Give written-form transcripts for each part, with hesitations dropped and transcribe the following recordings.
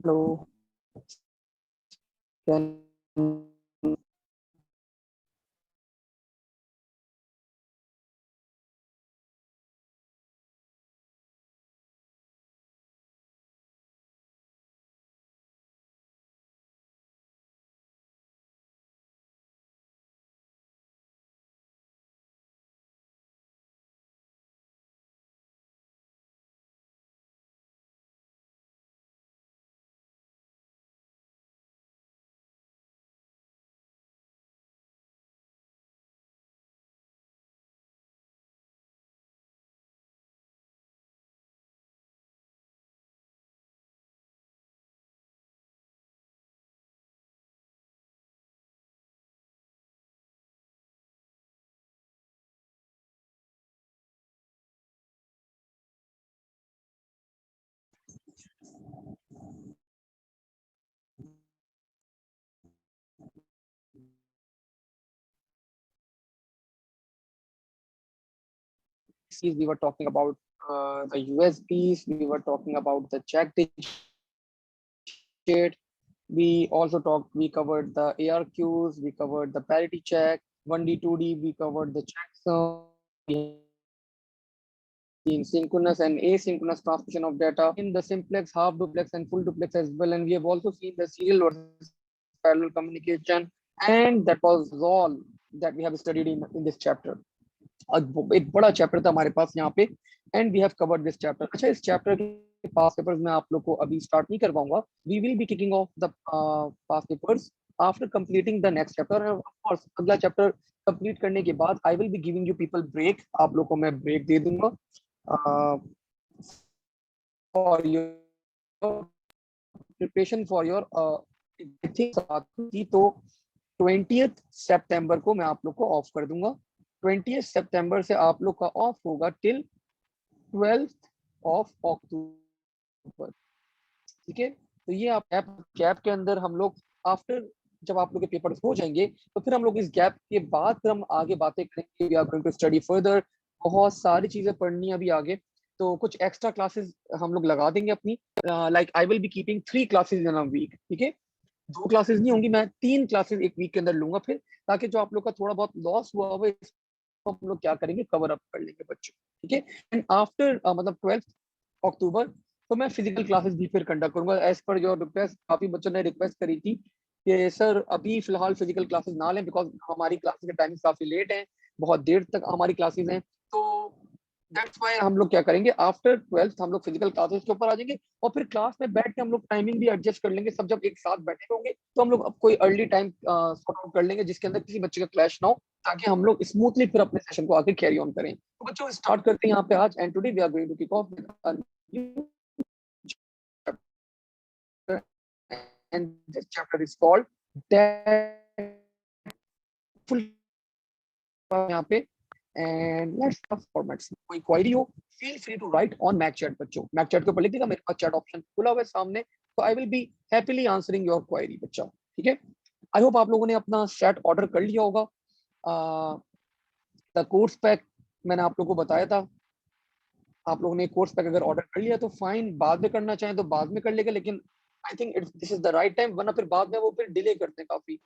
Hello, can we were talking about the USBs, we were talking about the check digit, we also talked, we covered the ARQs, we covered the parity check, 1D, 2D, we covered the checksum, in synchronous and asynchronous transmission of data in the simplex, half duplex, and full duplex as well. And we have also seen the serial versus parallel communication, and that was all that we have studied in this chapter. एक बड़ा chapter था हमारे पास यहाँ पे, and we have covered this chapter. अच्छा, इस chapter के पास पेपर्स मैं आप लोग को अभी स्टार्ट नहीं करवाऊंगा. We will be kicking off the pass papers after completing the next chapter. Of course अगला चैप्टर कंप्लीट करने के बाद I will be giving you people break. आप लोग को मैं ब्रेक दे दूंगा for your preparation for your I think तो 20th सितंबर को मैं आप लोग को ऑफ कर दूंगा. 20th सितंबर से आप लोग का ऑफ होगा टिल 12th ऑफ अक्टूबर. ठीक है, तो ये आप गैप के अंदर हम लोग आफ्टर जब आप लोग के पेपर्स हो जाएंगे तो फिर हम लोग इस गैप के बाद फिर हम आगे बातें करेंगे. We are going to study further. बहुत सारी चीजें पढ़नी है अभी आगे, तो कुछ एक्स्ट्रा क्लासेस हम लोग लगा देंगे अपनी. Like I will be keeping 3 classes in a week. ठीक है, 2 क्लासेस नहीं होंगी, मैं 3 क्लासेस एक वीक के अंदर लूंगा फिर, ताकि जो आप लोग का थोड़ा बहुत लॉस हुआ हुआ इसको हम लोग क्या करेंगे, कवर अप कर लेंगे बच्चों. ठीक है, एंड आफ्टर मतलब 12th अक्टूबर तो मैं फिजिकल क्लासेस भी फिर कंडक्ट करूंगा एज पर योर रिक्वेस्ट. काफी बच्चों ने रिक्वेस्ट करी थी कि सर अभी फिलहाल फिजिकल क्लासेस ना लें, बिकॉज हमारी क्लासेस के टाइमिंग काफी लेट है, बहुत देर तक हमारी क्लासेस हैं. तो दैट्स व्हाई हम लोग क्या करेंगे, आफ्टर 12th हम लोग फिजिकल क्लासेस के ऊपर आ जाएंगे, और फिर क्लास में बैठ के हम लोग टाइमिंग भी एडजस्ट कर लेंगे. सब जब एक साथ बैठे होंगे तो हम लोग अब कोई अर्ली टाइम सॉर्ट आउट कर लेंगे जिसके अंदर किसी बच्चे का क्लैश ना हो, ताकि हम लोग स्मूथली फिर अपने सेशन को आगे कैरी ऑन करें. तो बच्चों स्टार्ट करते हैं यहाँ पे आज. And today we are going to kick off with a new chapter, and this chapter is called full यहाँ पे. And let's talk formats. कोई क्वेरी हो feel free to write on mac chat. बच्चों मैक चैट के ऊपर लिख देगा, मेरे पास चैट ऑप्शन खुला हुआ है सामने, तो I will B happily answering your query बच्चों. ठीक है, आई होप आप लोगों ने अपना सेट ऑर्डर कर लिया होगा. द कोर्स पैक मैंने आप लोगों को बताया था. आप लोगों ने कोर्स पैक अगर ऑर्डर कर लिया तो फाइन, बाद में करना चाहें तो बाद में कर लेगा, लेकिन I think this is the right time, वरना फिर बाद में वो फिर डिले करते हैं काफी.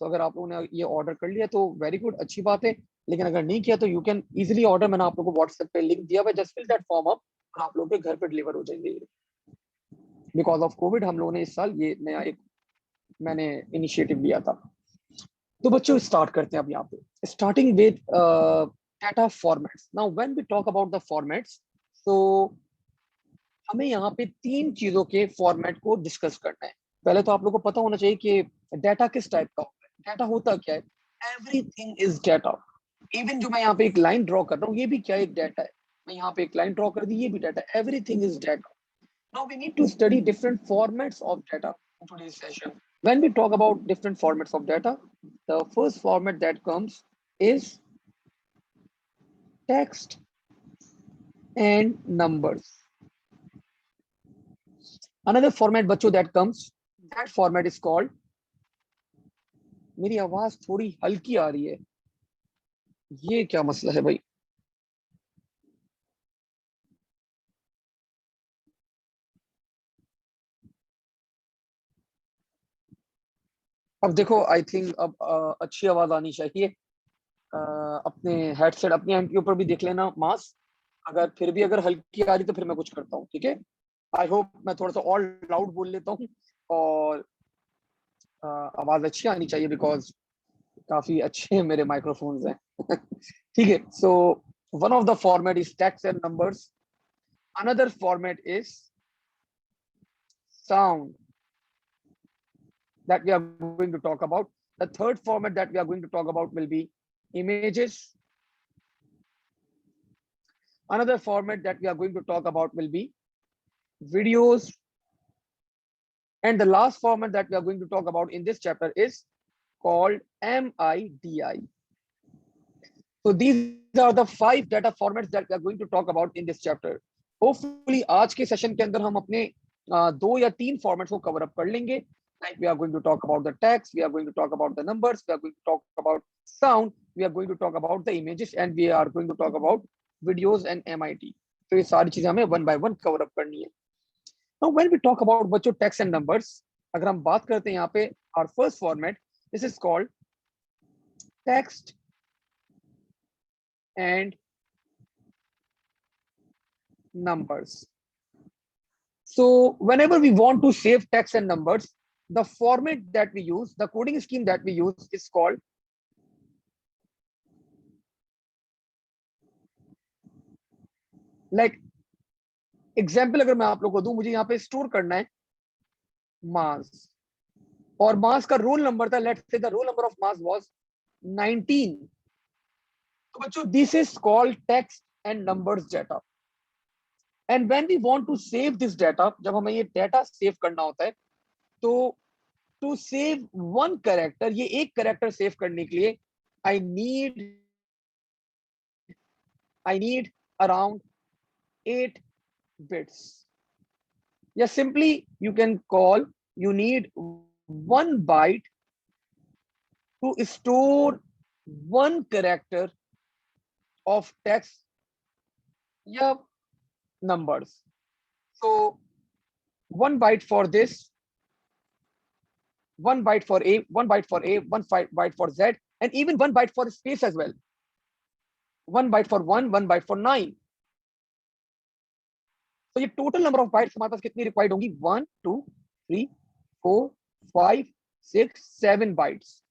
तो अगर आप लोगों ने ये ऑर्डर कर लिया तो वेरी गुड, अच्छी बात है. लेकिन अगर नहीं किया तो यू कैन इजीली ऑर्डर. मैंने आप लोगों को व्हाट्सएप पे लिंक दिया हुआ है, just fill that form up और आप लोगों के घर पे डिलीवर हो जाएंगे. बिकॉज ऑफ कोविड हम लोगों ने इस साल ये नया एक मैंने इनिशिएटिव लिया था. तो बच्चों स्टार्ट करते हैं अब यहाँ पे, starting with data formats. Now when we talk about the formats, तो हमें यहाँ पे 3 चीजों के फॉर्मेट को डिस्कस करना है. पहले तो आप लोगों को पता होना चाहिए कि डाटा किस टाइप का होता है. डाटा होता क्या है, एवरीथिंग इज डाटा. इवन जो मैं यहाँ पे एक लाइन ड्रॉ कर रहा हूँ ये भी क्या एक डाटा है. मैं यहाँ पे एक लाइन ड्रॉ कर दी, ये भी data. Everything is data. Now we need to study different formats of data in today's session. When we talk about different formats of data, the first format that comes is text and numbers. Another format बच्चों that comes, that format is called, मेरी आवाज थोड़ी हल्की आ रही है, ये क्या मसला है भाई. अब देखो, आई थिंक अब अच्छी आवाज आनी चाहिए। अपने हेडसेट अपनी एंड के ऊपर भी देख लेना मास, अगर फिर भी अगर हल्की आ रही तो फिर मैं कुछ करता हूँ, ठीक है। आई होप मैं थोड़ा सा और लाउड बोल लेता हूँ, और आवाज अच्छी आनी चाहिए, बिकॉज काफी अच्छे मेरे माइक्रोफोन्स हैं। ठीक है, so one of the format is text and numbers, another format is sound that we are going to talk about. The third format that we are going to talk about will be images. Another format that we are going to talk about will be videos. And the last format that we are going to talk about in this chapter is called MIDI. So these are the 5 data formats that we are going to talk about in this chapter. Hopefully आज के session के अंदर हम अपने 2 या 3 formats को cover up कर लेंगे. Like we are going to talk about the text, we are going to talk about the numbers, we are going to talk about sound, we are going to talk about the images, and we are going to talk about videos and MIT. तो ये सारी चीजें हमें one by one cover up करनी है. Now when we talk about बच्चों text and numbers, अगर हम बात करते हैं यहाँ पे our first format, this is called text and numbers. So whenever we want to save text and numbers, the format that we use, the coding scheme that we use is called like example अगर मैं आप लोग को दूं, मुझे यहाँ पे store करना है मास, और मास का रोल नंबर था, let's say the roll number of मास वाज 19. तो बच्चों this is called text and numbers data. And when we want to save this data, जब हमें ये डाटा सेव करना होता है, तो टू सेव वन कैरेक्टर, ये एक कैरेक्टर सेव करने के लिए I need around 8 bits. Yeah, simply you can call, you need 1 byte to store 1 character of text, yeah, numbers. So 1 byte for this, 1 byte for A, 1 byte for A, 1 byte for Z, and even 1 byte for space as well. 1 byte for 1, 1 byte for 9. तो ये total number of bytes हमारे पास कितनी required होंगी? 1 2 3 4 5 6 7 bytes.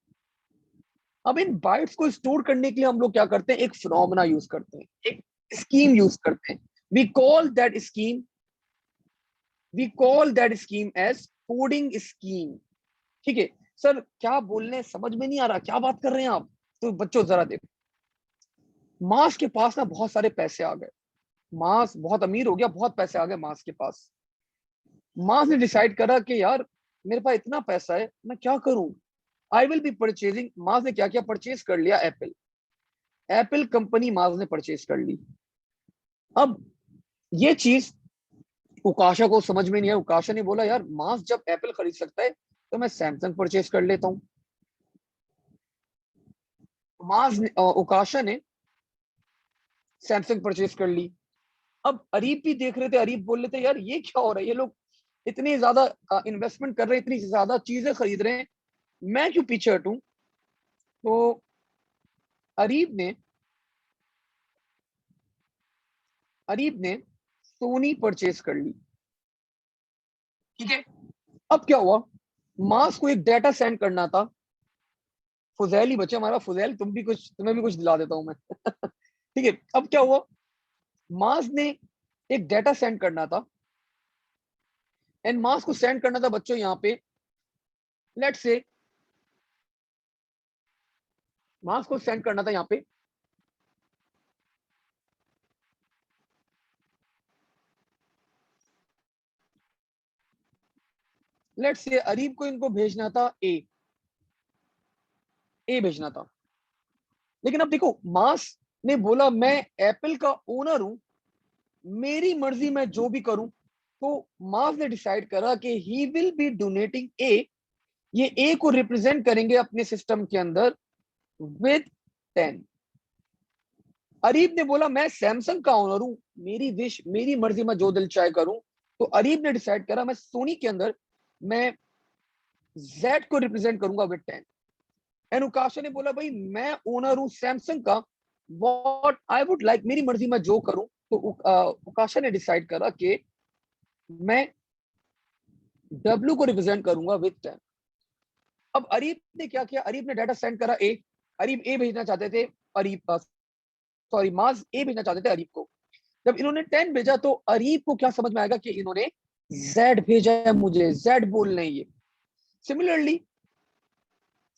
अब इन bytes को store करने के लिए हम लोग क्या करते हैं? एक फिनोमेना यूज करते हैं, एक स्कीम यूज करते हैं. We call that scheme as coding scheme. ठीक है सर, क्या बोलने समझ में नहीं आ रहा, क्या बात कर रहे हैं आप? तो बच्चों जरा देखो, मास के पास ना बहुत सारे पैसे आ गए, मास बहुत अमीर हो गया, बहुत पैसे आ गए मास के पास. मास ने डिसाइड करा कि यार मेरे पास इतना पैसा है, मैं क्या करूं? I will be purchasing. Maas ने क्या किया? परचेज कर लिया एप्पल. एप्पल कंपनी मास ने परचेज कर ली. अब ये चीज उकाशा को समझ में नहीं आया. उकाशा ने बोला यार मास जब एप्पल खरीद सकता है तो मैं सैमसंग परचेज कर लेता हूं. उकाशा ने सैमसंग परचेज कर ली. अब अरीब भी देख रहे थे, अरीब बोल रहे थे यार ये क्या हो रहा है, ये लोग इतनी ज्यादा इन्वेस्टमेंट कर रहे हैं, इतनी ज्यादा चीजें खरीद रहे हैं, मैं क्यों पीछे हटूं? तो अरीब ने सोनी परचेज कर ली. ठीक है, अब क्या हुआ? मास को एक डाटा सेंड करना था. फुजैल ही बचे हमारा, फुजैल तुम्हें भी कुछ दिला देता हूं मैं. ठीक है, अब क्या हुआ? मास ने एक डाटा सेंड करना था, एंड मास को सेंड करना था बच्चों यहाँ पे, लेट्स से मास को सेंड करना था यहाँ पे लेट्स से अरीब को इनको भेजना था ए भेजना था. लेकिन अब देखो, मास ने बोला मैं एप्पल का ओनर हूं, मेरी मर्जी मैं जो भी करूं. तो मास ने डिसाइड करा कि ही विल बी डोनेटिंग ए. ये ए को रिप्रेजेंट करेंगे अपने सिस्टम के अंदर विद 10. अरीब ने बोला मैं सैमसंग का ओनर हूं, मेरी विश, मेरी मर्जी, मैं जो दिल चाहे करूं. तो अरीब ने डिसाइड करा मैं सोनी के अंदर मैं Z को रिप्रेजेंट करूंगा विद 10। एंड उकाशा ने बोला भाई मैं ओनर हूं सैमसंग का, व्हाट आई वुड लाइक, मेरी मर्जी मैं जो करूं। तो उकाशा ने डिसाइड करा कि मैं W को रिप्रेजेंट करूंगा विद 10। अब अरीब ने क्या किया, अरीब ने डाटा सेंड करा ए, अरीब ए भेजना चाहते थे, अरीब सॉरी माज ए भेजना चाहते थे अरीब को। जब इन्होंने 10 भेजा तो अरीब को क्या समझ में आएगा कि इन्होंने Z भेजा है, मुझे Z बोल रहे हैं ये। सिमिलरली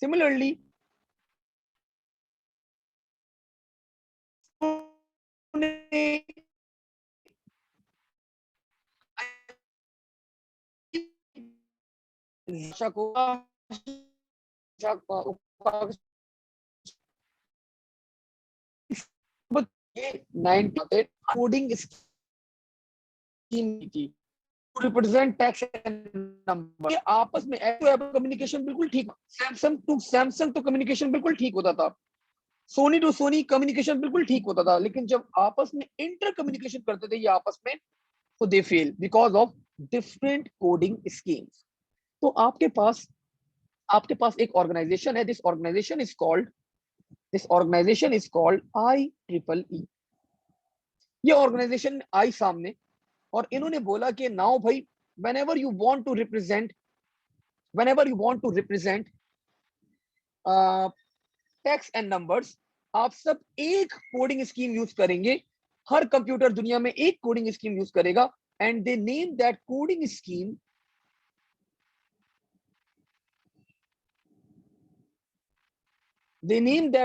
सिमिलरली कोडिंग स्कीम थी, रिप्रेजेंट टैक्स नंबर। आपस में कम्युनिकेशन बिल्कुल ठीक, सैमसंग टू सैमसंग तो कम्युनिकेशन बिल्कुल ठीक होता था, सोनी टू सोनी कम्युनिकेशन बिल्कुल ठीक होता था, लेकिन जब आपस में इंटर कम्युनिकेशन करते थे ये आपस में, तो they fail because of different coding schemes. तो आपके पास एक ऑर्गेनाइजेशन है, this organisation is called IEEE। ये ऑर्गेनाइजेशन आई सामने और इन्होंने बोला कि नाउ भाई, whenever you want to represent whenever you want to represent text and numbers, आप सब एक कोडिंग स्कीम यूज करेंगे, हर कंप्यूटर दुनिया में एक कोडिंग स्कीम यूज करेगा। And they name that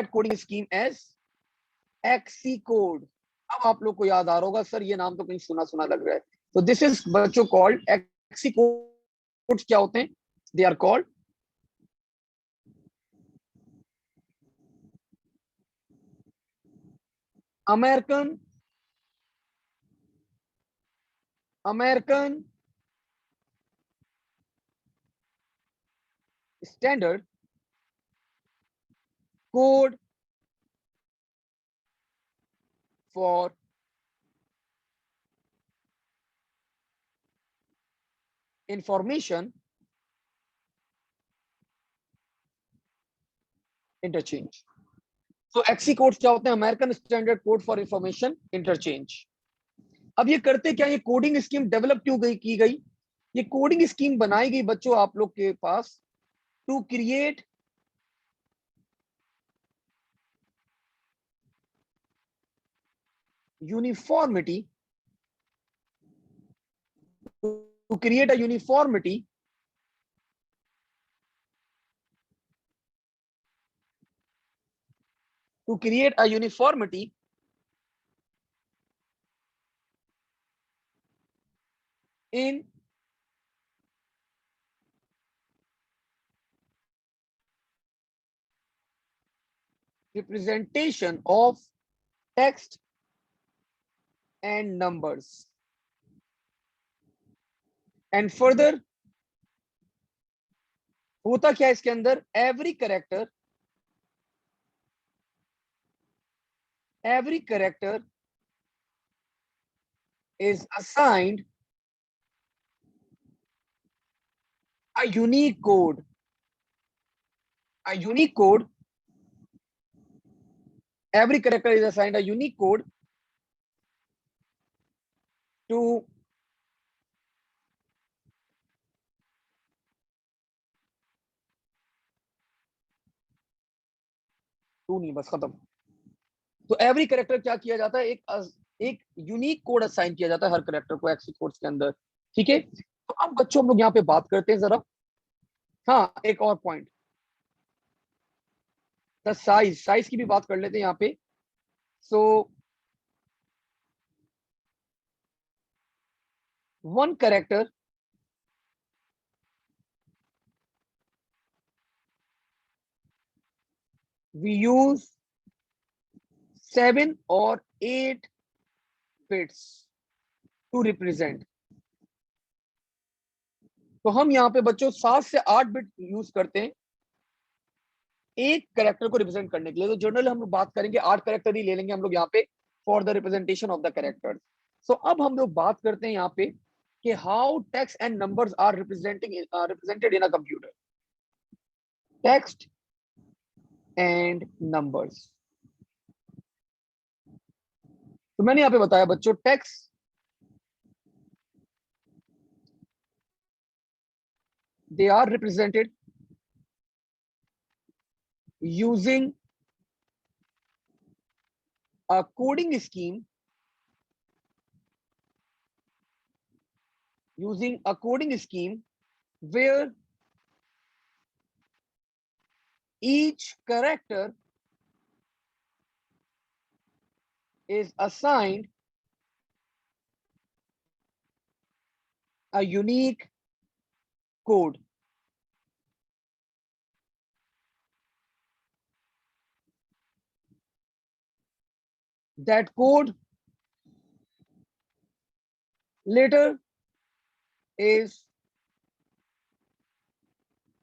coding scheme as ASCII code. अब आप लोग को याद आ रहा होगा, सर ये नाम तो कहीं सुना सुना लग रहा है। तो दिस इज बच्चों कॉल्ड एक्सी कोड। क्या होते हैं? They are called American American Standard Code for Information Interchange. तो एक्सी कोड्स क्या होते हैं? American Standard Code for Information Interchange. अब ये करते क्या, ये कोडिंग स्कीम डेवलप क्यों की गई? ये कोडिंग स्कीम बनाई गई बच्चों आप लोग के पास to create uniformity to create a uniformity to create a uniformity in representation of text and numbers. And further, होता क्या इसके अंदर, every character is assigned a unique code. Every character is assigned a unique code to नहीं बस खत्म। तो every character क्या किया जाता है, एक यूनिक कोड असाइन किया जाता है हर करेक्टर को एक्सी कोड्स के अंदर। ठीक है, तो अब बच्चों हम लोग यहाँ पे बात करते हैं जरा। हाँ, एक और पॉइंट, द साइज की भी बात कर लेते हैं यहाँ पे। So one character we use 7 or 8 bits to represent। तो हम यहाँ पे बच्चों 7 से 8 बिट यूज करते हैं एक करेक्टर को रिप्रेजेंट करने के लिए। तो जनरल हम लोग बात करेंगे 8 करेक्टर ही ले लेंगे हम लोग यहाँ पे for the representation of the character. So अब हम लोग बात करते हैं यहाँ पे कि how text and numbers are represented in a computer. text and numbers. तो मैंने यहाँ पे बताया बच्चों, text they are represented using a coding scheme, where each character is assigned a unique code. That code later is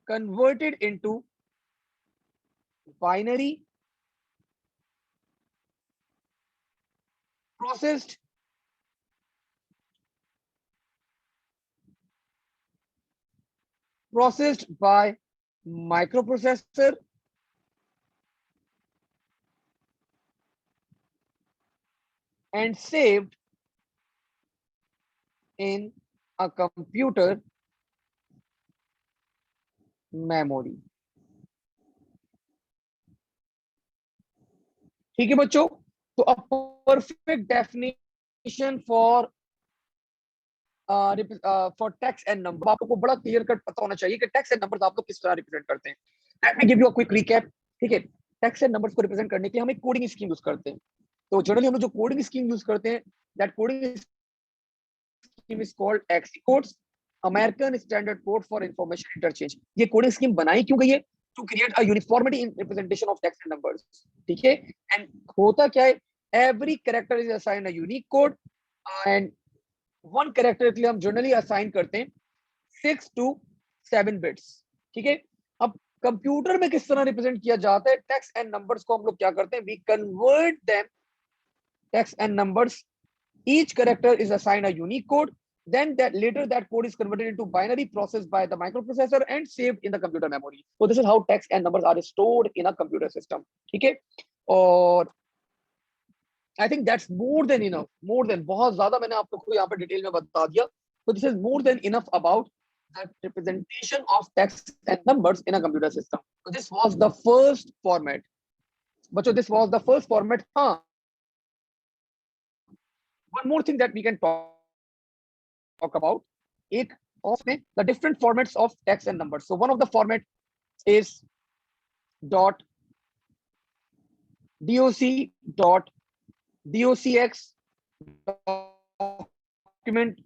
converted into binary, processed by microprocessor, and saved in a computer memory. ठीक है बच्चों, तो a perfect definition for text and number आपको बड़ा clear cut पता होना चाहिए कि टेक्स्ट एंड नंबर्स आप लोग किस तरह रिप्रेजेंट करते हैं. Let me give you a quick recap. ठीक है, टेक्स्ट एंड नंबर्स को रिप्रेजेंट करने के लिए हम एक कोडिंग स्कीम यूज करते हैं. तो जनरली हम लोग जो कोडिंग स्कीम यूज करते हैं, that coding scheme is called ASCII codes, American Standard Code for Information Interchange. ये कोडिंग स्कीम बनाई क्यों गई है? To create a uniformity in representation of text and numbers. ठीक है, एंड होता क्या है, every character is assigned a unique code, and one character के लिए हम जनरली असाइन करते हैं 6 to 7 बिट्स. ठीक है, अब कंप्यूटर में किस तरह रिप्रेजेंट किया जाता है टेक्स्ट एंड नंबर्स को, हम लोग क्या करते हैं, we convert them text and numbers. Each character is assigned a unique code, then that code is converted into binary, processed by the microprocessor and saved in the computer memory. So this is how text and numbers are stored in a computer system. ठीक है, और I think that's more than enough, more than, बहुत ज्यादा मैंने आप लोग को यहाँ पर डिटेल में बता दिया. So this is more than enough about the representation of text and numbers in a computer system. So this was the first format. बच्चों, this was the first format. हाँ, one more thing that we can talk about, एक of the different formats of text and numbers. So one of the format is dot doc docx document.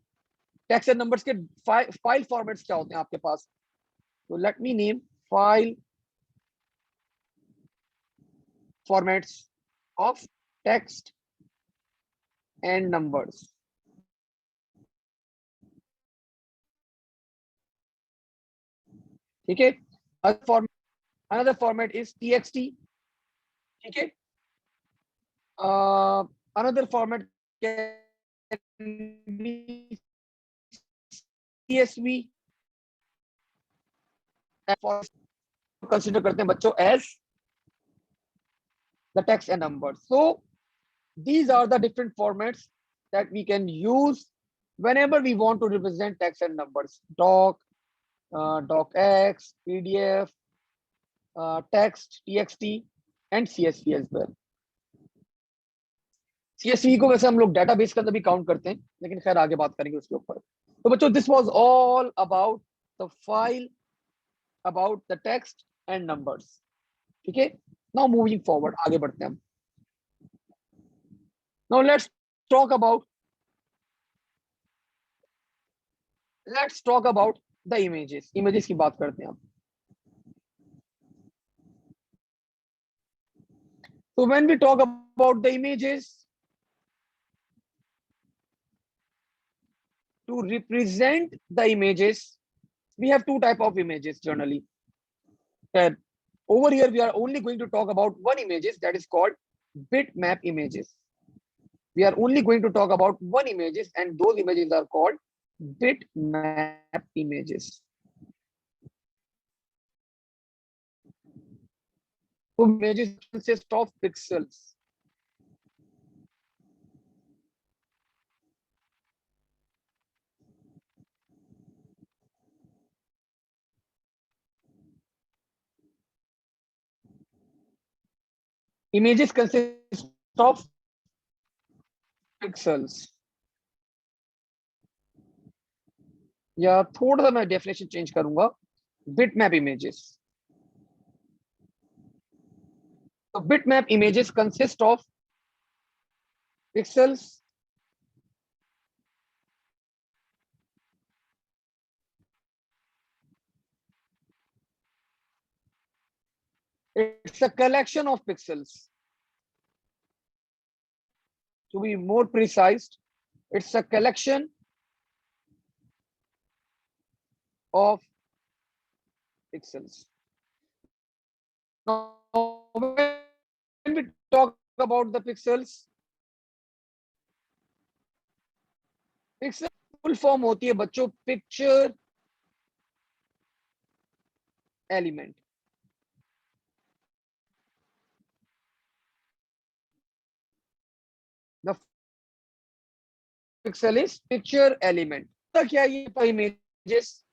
Text and numbers के file formats क्या होते हैं आपके पास? तो let me name file formats of text and numbers. ठीक है, another format is txt. ठीक है, another format can be CSV. Consider करते हैं बच्चों as the text and numbers. So these are the different formats that we can use whenever we want to represent text and numbers. Doc, docx, pdf, text, txt and csv as well. csv को वैसे हम लोग database के अंदर भी count करते हैं, लेकिन खैर आगे बात करेंगे उसके ऊपर. तो बच्चों, this was all about the file, about the text and numbers. ठीक है, नाउ मूविंग फॉरवर्ड, आगे बढ़ते हैं हम. Now let's talk about the images. Images की बात करते हैं हम. So when we talk about the images, to represent the images, we have two type of images generally. And over here we are only going to talk about one images, that is called bitmap images. We are only going to talk about one images, and those images are called bitmap images. images consist of pixels. Images consist of pixels. या थोड़ा सा मैं definition change करूंगा, bitmap images. So bitmap images consist of pixels it's a collection of pixels. To be more precise, it's a collection of pixels. Now, when we talk about the pixels, pixel full form होती है बच्चों picture element. The pixel is picture element. तो क्या ये images?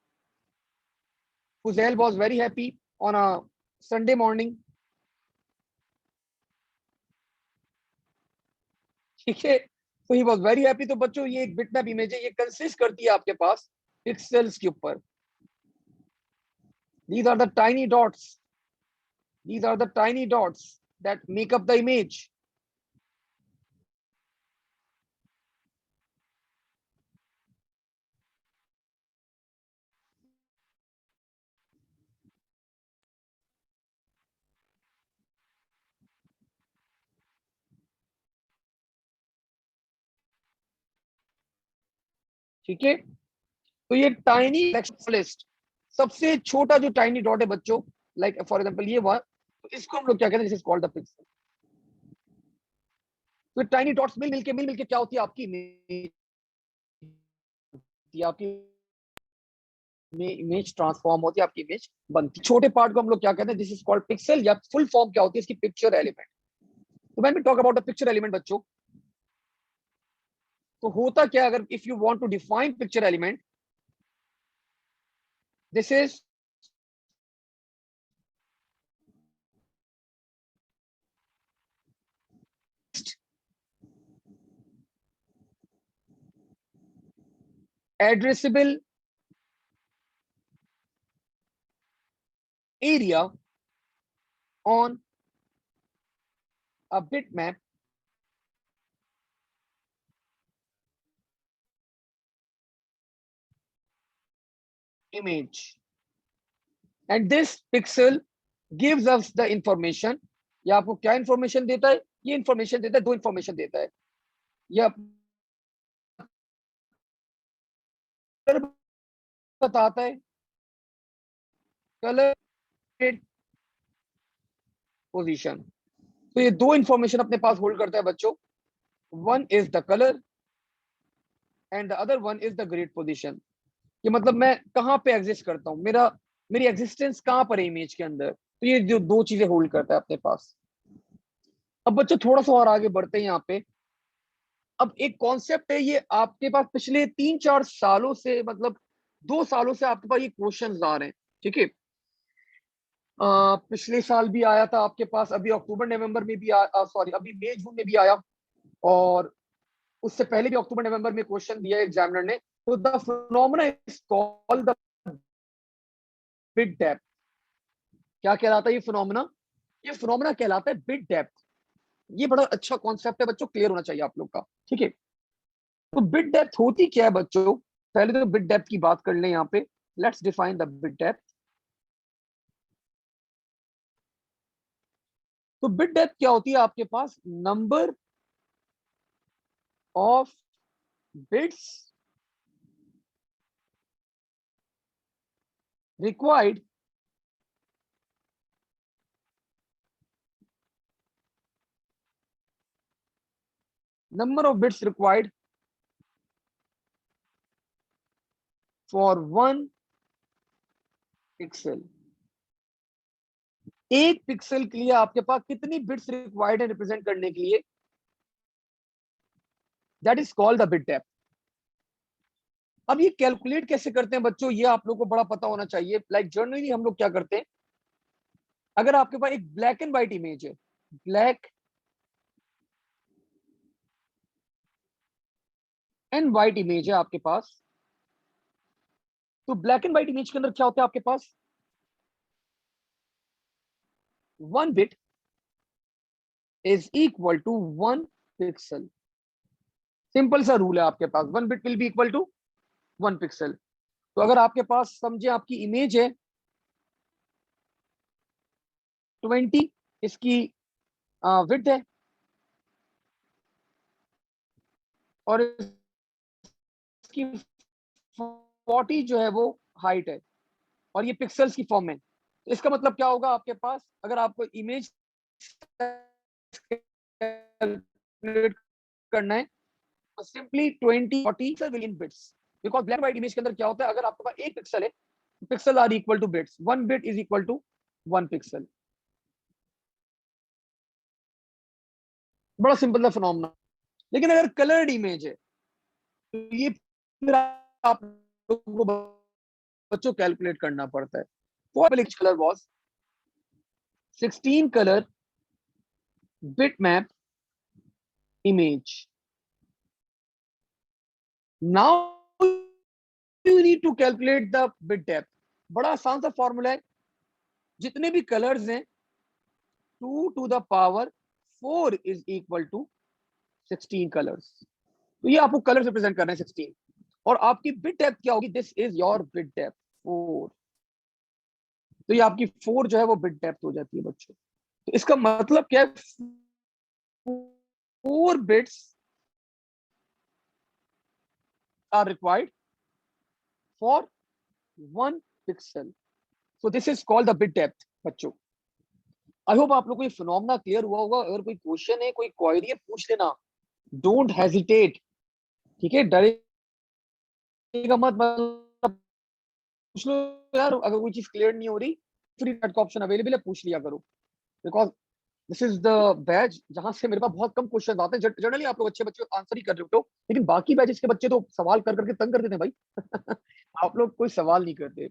Fuzel was very happy on a Sunday morning. ठीक है, तो he was very happy. तो बच्चों ये एक बिटमैप इमेज है, ये कंसिस्ट करती है आपके पास पिक्सेल्स के ऊपर. These are the tiny dots. These are the tiny dots that make up the image. ठीक है, तो ये टाइनी लिस्ट, सबसे छोटा जो टाइनी डॉट है बच्चों, लाइक फॉर एग्जांपल ये वन, तो इसको हम लोग क्या कहते हैं, this is called the pixel. तो टाइनी डॉट्स मिल मिलके क्या होती है आपकी इमेज, आपकी इमेज ट्रांसफॉर्म होती है, आपकी इमेज बनती है. छोटे पार्ट को हम लोग क्या कहते हैं, दिस इज कॉल्ड पिक्सल, या फुल फॉर्म क्या होती है इसकी, पिक्चर एलिमेंट. तो when we talk about the picture element बच्चों, तो होता क्या, अगर if you want to define picture element, this is addressable area on a bitmap image, and this pixel gives us the information. ये आपको क्या information देता है, ये इंफॉर्मेशन देता है, दो इंफॉर्मेशन देता है. ये बताता है कलर पोजीशन. तो ये दो इंफॉर्मेशन अपने पास होल्ड करता है बच्चों. One is the colour and the other one is the grade position. कि मतलब मैं कहाँ पे एग्जिस्ट करता हूँ, मेरी एग्जिस्टेंस कहाँ पर है इमेज के अंदर. तो ये जो दो चीजें होल्ड करता है अपने पास. अब बच्चों थोड़ा सा और आगे बढ़ते हैं यहाँ पे. अब एक कॉन्सेप्ट है, ये आपके पास पिछले 3-4 सालों से, मतलब 2 सालों से आपके पास ये क्वेश्चन आ रहे हैं. ठीक है, पिछले साल भी आया था आपके पास, अभी अक्टूबर नवंबर में भी सॉरी अभी मई जून में भी आया, और उससे पहले भी अक्टूबर नवंबर में क्वेश्चन दिया एग्जामिनर ने. तो the phenomena is called the bit depth. क्या कहलाता है ये फिनोमेना, ये फिनोमेना कहलाता है बिट डेप्थ. ये बड़ा अच्छा कॉन्सेप्ट है बच्चों, क्लियर होना चाहिए आप लोग का. ठीक है, तो बिट डेप्थ होती क्या है बच्चों, पहले तो बिट डेप्थ की बात कर लें यहाँ पे. Let's define the bit depth. तो बिट डेप्थ क्या होती है, आपके पास number of bits required number of bits required for one pixel. एक पिक्सल के लिए आपके पास कितनी बिट्स रिक्वायर्ड है रिप्रेजेंट करने के लिए? That is called the bit depth. अब ये कैलकुलेट कैसे करते हैं बच्चों, ये आप लोग को बड़ा पता होना चाहिए। लाइक जनरली हम लोग क्या करते हैं, अगर आपके पास एक ब्लैक एंड व्हाइट इमेज है, ब्लैक एंड व्हाइट इमेज है आपके पास, तो ब्लैक एंड व्हाइट इमेज के अंदर क्या होता है आपके पास, 1 bit is equal to 1 pixel. Simple सा रूल है आपके पास, 1 bit will be equal to 1 pixel. तो अगर आपके पास समझे आपकी इमेज है 20, इसकी विड्थ है, और इसकी 40 जो है वो हाइट है, और ये पिक्सल्स की फॉर्म में, तो इसका मतलब क्या होगा आपके पास, अगर आपको इमेज करना है तो simply 20 40 will in bits. Because black white image के अंदर क्या होता है, अगर आपके पास एक पिक्सल है, pixel are equal to bits, 1 bit is equal to 1 pixel. बड़ा सिंपल सा फिनोमेना। लेकिन अगर कलर्ड इमेज है तो ये फिर आप लोगों को बच्चों कैलकुलेट करना पड़ता है। For colour was 16 colour bitmap image. Now you need to calculate the bit depth. बड़ा आसान सा फॉर्मूला है, जितने भी कलर्स हैं 2 to the power 4 is equal to 16 colours. तो ये आपको कलर रिप्रेजेंट करना है 16, और आपकी बिट डेप्थ क्या होगी, this is your bit depth 4। तो ये आपकी 4 जो है वो बिट डेप्थ हो जाती है बच्चों। तो इसका मतलब क्या है, 4 bits are required for 1 pixel. So this is called the bit depth बच्चों। आई होप आप लोग को ये फिनोमेना क्लियर हुआ होगा। अगर कोई क्वेश्चन है, कोई क्वेरी है, पूछ लेना, डोंट हेजिटेट, ठीक है, डरेगा मत, मतलब पूछ लो यार। अगर कोई चीज क्लियर नहीं हो रही, फ्री चैट का ऑप्शन अवेलेबल है, पूछ लिया करो। Because this is the batch जहां से मेरे पास बहुत कम क्वेश्चन आते हैं। जनरली आप लोग अच्छे बच्चे आंसर ही कर रहे हो, लेकिन बाकी बैचेस के बच्चे तो सवाल कर करके तंग कर देते हैं भाई। आप लोग कोई सवाल नहीं करते।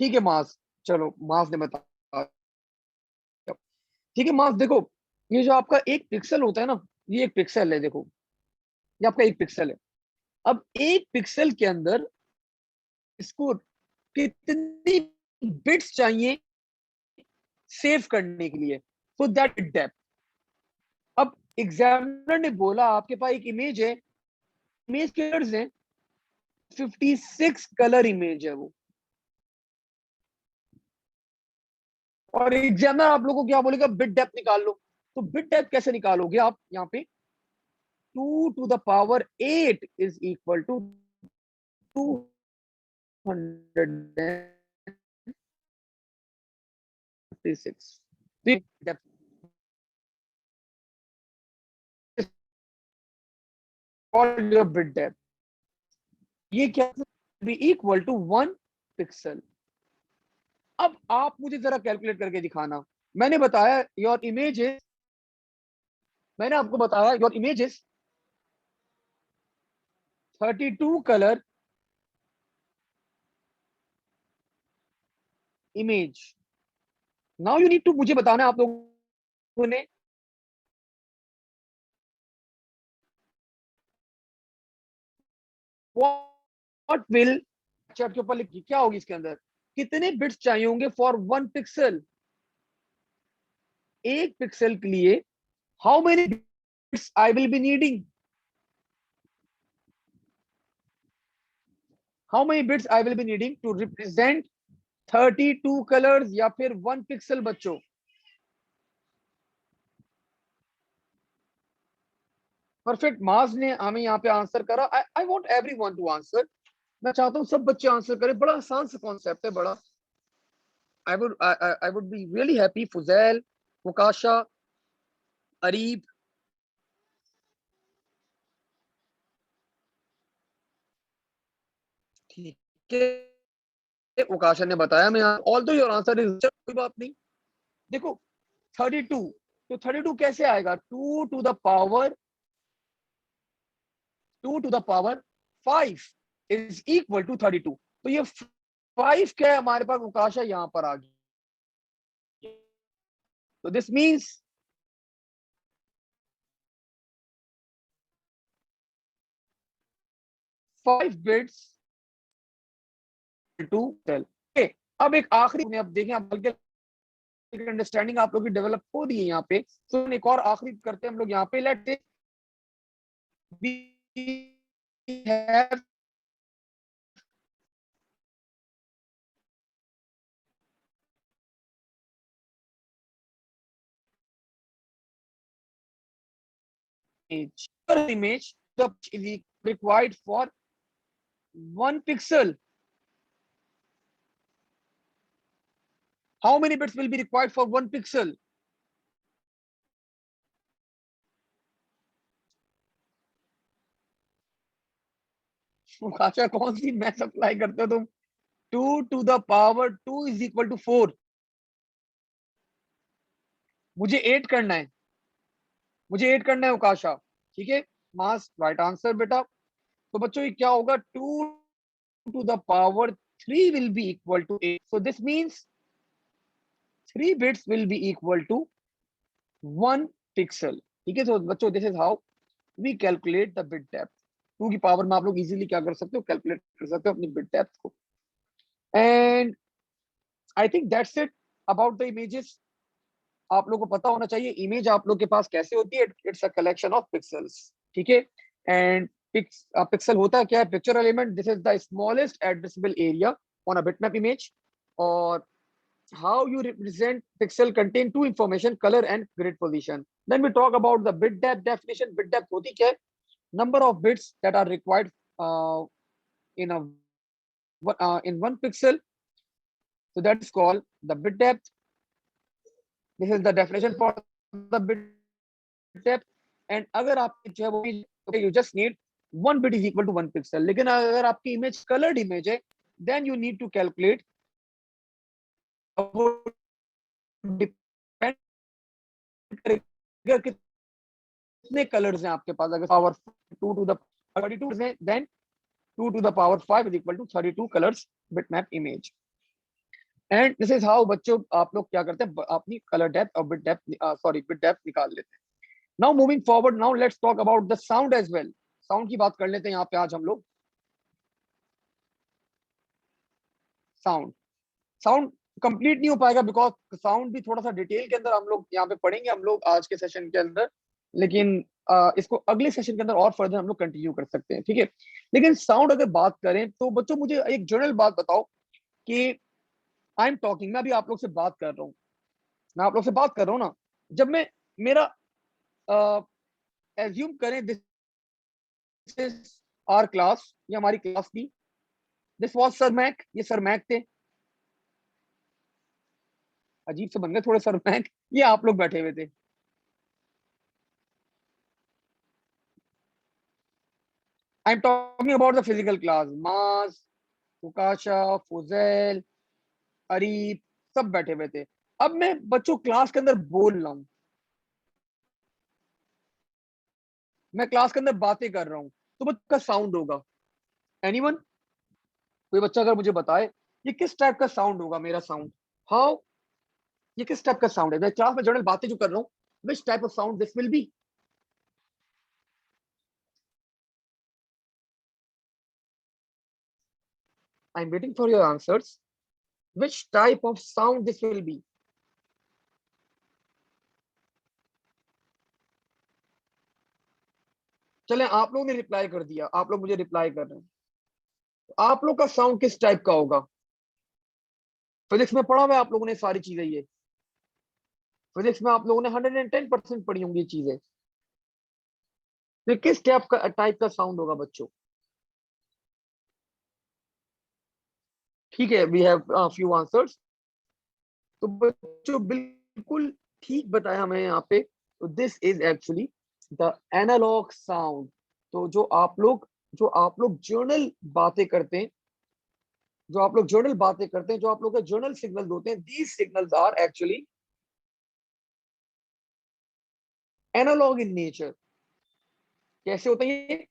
ठीक है मास, चलो मास ने बता, ठीक है मास देखो, ये जो आपका एक पिक्सल होता है ना, ये एक पिक्सल है, देखो ये आपका एक पिक्सल है। अब एक पिक्सल के अंदर इसको कितनी बिट्स चाहिए सेव करने के लिए, सो दैट डेप्थ। अब एग्जामिनर ने बोला आपके पास एक इमेज है, इमेज के कलर्स हैं 56 कलर इमेज है वो, और एग्जामिनर आप लोगों को क्या बोलेगा, बिट डेप्थ निकाल लो। तो बिट डेप्थ कैसे निकालोगे आप, यहाँ पे 2 to the power 8 is equal to 256 depth called your bit depth। ये क्या, बी इक्वल टू 1 पिक्सल। अब आप मुझे जरा कैलकुलेट करके दिखाना। मैंने बताया योर इमेज इज, मैंने आपको बताया your image is 32 colour image. Now you need to, मुझे बताना आप लोगों ने व्हाट विल, चैट के ऊपर लिखिए क्या होगी इसके अंदर, कितने बिट्स चाहिए होंगे फॉर 1 पिक्सल। एक पिक्सल के लिए how many bits I will be needing, how many bits I will be needing to represent 32 colours या फिर 1 पिक्सल बच्चों। परफेक्ट, माज ने हमें यहाँ पे आंसर करा। I want every one two answer, मैं चाहता हूँ सब बच्चे आंसर करें। बड़ा आसान सा कॉन्सेप्ट है, बड़ा I would be really happy. Fuzail, Mukasha, Areeb, ठीक है। उकाशा ने बताया। मैं ऑल दो योर आंसर इज, कोई बात नहीं। देखो 32, तो 32 कैसे आएगा? 2 to the power 5 is equal to 32। तो ये 5 क्या है हमारे पास उकाशा यहाँ पर आ गई। तो this means 5 bits to tell. अब एक आखिरी, अब देखें, अब बल्कि अंडरस्टैंडिंग आप लोग की डेवलप हो रही है यहाँ पे। तो एक और आखिरी करते हैं हम लोग यहाँ पे। Let we have image is required for 1 pixel. How many bits will be required for 1 pixel? अच्छा, कौन सी मैथ अप्लाई करते हो तुम? 2 to the power 2 is equal to 4। मुझे 8 करना है, मुझे 8 करना है उकाशा। ठीक है, मास राइट आंसर बेटा। तो बच्चों ये क्या होगा? 2 to the power 3 will be equal to 8। So this means 3 bits will be equal to 1 pixel। ठीक है, तो बच्चों this is how we calculate the bit depth. 2 की पावर में आप लोग इजीली क्या कर सकते हो? कैलकुलेट कर सकते हो अपनी बिट डेप्थ को। And I think that's it about the images. आप लोग को पता होना चाहिए इमेज आप लोग के पास कैसे होती है। It's a collection of pixels. ठीक है, एंड पिक्सल होता क्या है? Picture element, this is the smallest addressable area on a bitmap image. और how you represent pixel contain two information, color and grid position. Then we talk about the bit depth definition. Bit depth होती क्या है? Number of bits that are required in a in 1 pixel. So that is called the bit depth. This is the definition for the bit depth. And अगर आपकी जो है वो you just need 1 bit is equal to 1 pixel। लेकिन अगर आपकी image colored image है, then you need to calculate, depend करेगा कितने कलर्स हैं आपके पास। अगर पावर 2 to the 32 है, then 2 to the power 5 is equal to 32 colours bitmap image. And this is how बच्चों आप लोग क्या करते हैं? अपनी कलर डेप्थ और bit depth, sorry bit depth निकाल लेते हैं। Now moving forward, now let's talk about the sound as well. Sound की बात कर लेते हैं यहाँ पे आज हम लोग। साउंड साउंड कंप्लीट नहीं हो पाएगा बिकॉज साउंड भी थोड़ा सा डिटेल के अंदर हम लोग यहाँ पे पढ़ेंगे हम लोग आज के सेशन के अंदर। लेकिन इसको अगले सेशन के अंदर और फर्दर हम लोग कंटिन्यू कर सकते हैं। ठीक है, लेकिन साउंड अगर बात करें तो बच्चों मुझे एक जनरल बात बताओ कि आई एम टॉकिंग, मैं अभी आप लोग से बात कर रहा हूँ, मैं आप लोग से बात कर रहा हूँ ना। जब मैं मेरा एज्यूम करें दिस इज आवर क्लास, ये हमारी क्लास थी। दिस वाज सर मैक, ये सर मैक थे। अजीब से बन गए थोड़े सर मैक, ये आप लोग बैठे हुए थे। I am talking about the physical class. Maas, Ukasha, Fuzail, Areeb, सब बैठे हुए थे। अब मैं बच्चों क्लास के अंदर बोल रहा हूँ, मैं क्लास के अंदर बातें कर रहा हूँ, तो बच्चों का साउंड होगा। एनीवन, कोई बच्चा अगर मुझे बताए ये किस टाइप का साउंड होगा मेरा साउंड? हाउ, ये किस टाइप का साउंड है? मैं क्लास में जनरल बातें जो कर रहा हूँ, which type of sound this will be? I am waiting for your answers. Which type of sound this will be? चले, आप लोगों ने रिप्लाई कर दिया, आप लोग मुझे रिप्लाई कर रहे हैं। तो आप लोग का साउंड किस टाइप का होगा? फिजिक्स में पढ़ा हुआ है आप लोगों ने सारी चीजें, ये फिजिक्स में आप लोगों ने 110% पढ़ी होंगी चीजें। तो किस टाइप का साउंड होगा बच्चों? ठीक है, वी हैव फ्यू आंसर्स। तो बच्चों बिल्कुल ठीक बताया हमें यहाँ पे। तो this is actually the analogue sound. तो जो आप लोग जर्नल बातें करते हैं, जो आप लोग जर्नल बातें करते हैं, जो आप लोग के जर्नल सिग्नल्स होते हैं, these signals are actually analogue in nature. कैसे होते हैं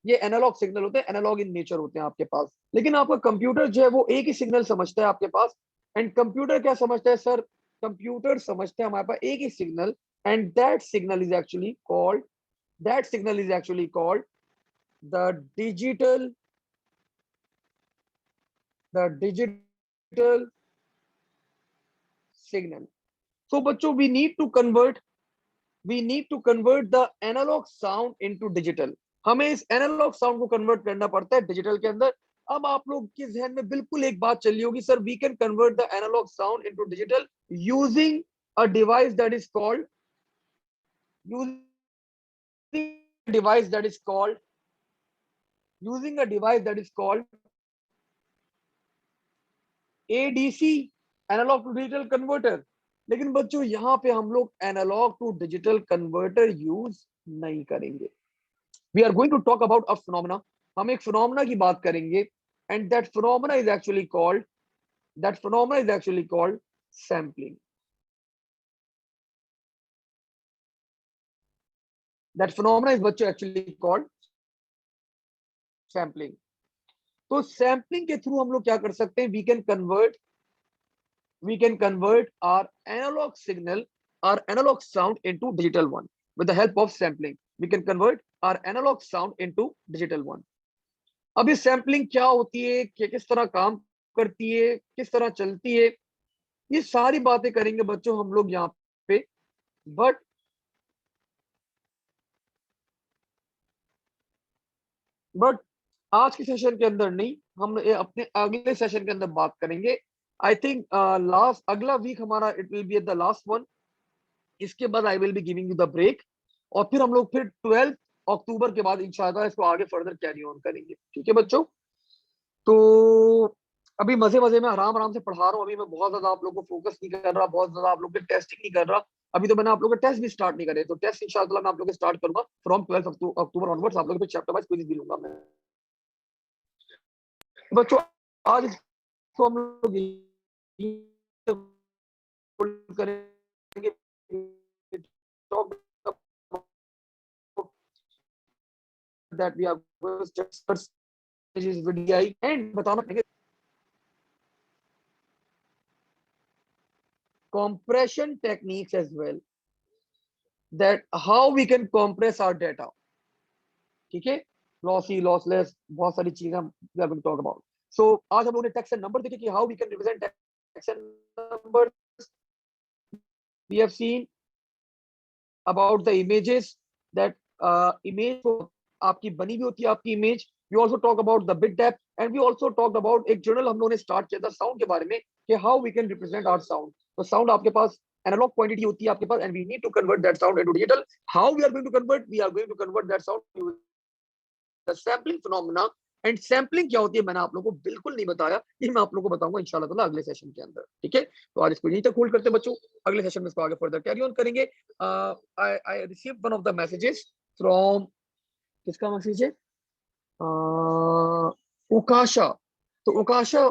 ये एनालॉग सिग्नल होते हैं, एनालॉग इन नेचर होते हैं आपके पास। लेकिन आपका कंप्यूटर जो है वो एक ही सिग्नल समझता है आपके पास। एंड कंप्यूटर क्या समझता है सर? कंप्यूटर समझता है हमारे पास एक ही signal, and that signal is actually called the digital digital signal. So बच्चों, we need to convert the analogue sound into digital. हमें इस एनालॉग साउंड को कन्वर्ट करना पड़ता है डिजिटल के अंदर। अब आप लोग के जहन में बिल्कुल एक बात चल रही होगी, sir we can convert the analogue sound into digital using a device that is called device that is called using a device that is called ADC, analogue to digital converter. लेकिन बच्चों यहाँ पे हम लोग analogue to digital converter use नहीं करेंगे। We are going to talk about a phenomena. हम एक फिनोमेना की बात करेंगे, and that phenomena is actually called sampling. That phenomena is बच्चों एक्चुअली कॉल्ड सैम्पलिंग। तो सैम्पलिंग के थ्रू हम लोग क्या कर सकते हैं? we can convert our analog signal, our analog sound into digital one with the help of sampling. We can convert our analog sound into digital one. अब ये सैम्पलिंग क्या होती है, किस तरह काम करती है, किस तरह चलती है, ये सारी बातें करेंगे बच्चों हम लोग यहाँ पे। बट आज के सेशन के अंदर नहीं, हम अपने अगले सेशन के अंदर बात करेंगे। आई थिंक लास्ट अगला वीक हमारा it will be at the last one. इसके बाद I will be giving you the break, और फिर हम लोग फिर 12 अक्टूबर के बाद इंशाल्लाह इसको आगे फर्दर कैरी ऑन करेंगे। ठीक है बच्चों? तो अभी मजे मजे में आराम आराम से पढ़ा रहा हूँ। अभी मैं बहुत ज्यादा आप लोगों को फोकस नहीं कर रहा, बहुत ज्यादा आप लोग के टेस्टिंग नहीं कर रहा। अभी तो मैंने आप लोगों के टेस्ट भी स्टार्ट नहीं करे, तो टेस्ट इंशाल्लाह मैं आप लोग के स्टार्ट करूंगा फ्रॉम 12 अक्टूबर ऑनवर्ड्स। आप लोगों को चैप्टर वाइज क्विज भी लूंगा मैं बच्चों। आज इसको हम लोग करेंगे, that we are going to start is VDI and बताना पड़ेगा compression techniques as well, that how we can compress our data. ठीक है? लॉसी, लॉसलेस, बहुत सारी चीजें हम we are going to talk about. So आज हम लोगों ने टेक्स्ट एंड नंबर देखे कि how we can represent text and numbers. We have seen about the images, that image आपकी बनी हुई होती है आपकी image. We also talk about the bit depth, and we also talk about एक general हम लोगों ने स्टार्ट किया था साउंड के बारे में, कि how we can represent our sound. तो साउंड आपके पास एनालॉग क्वांटिटी होती है आपके पास, and we need to convert that sound into digital. How we are going to convert? We are going to convert that sound the sampling phenomena. And sampling क्या होती है मैंने आप लोगों को बिल्कुल नहीं बताया, ये मैं आप लोगों को बताऊंगा इंशाल्लाह ताला अगले सेशन के अंदर। ठीक है? तो आज इसको यहीं तक होल्ड करते हैं बच्चों, अगले सेशन में इसको आगे फर्दर कैरी ऑन करेंगे। I receive one of the messages from, किसका मैसेज है? उकाशा। तो उकाशा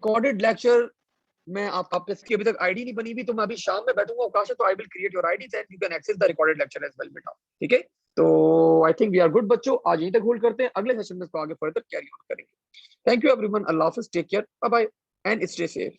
रिकॉर्डेड लेक्चर में आपके इसकी अभी तक आईडी नहीं बनी हुई, तो मैं अभी शाम में बैठूंगा उकाशा, तो I will create your ID and you can access the recorded lecture as well बेटा। ठीक है? तो आई थिंक वी आर गुड बच्चों, आज यहीं तक होल्ड करते हैं, अगले सेशन में इसको आगे फर्दर कैरी ऑन करेंगे। थैंक यू एवरीवन, अल्लाह हाफिज, take care, bye bye and stay safe.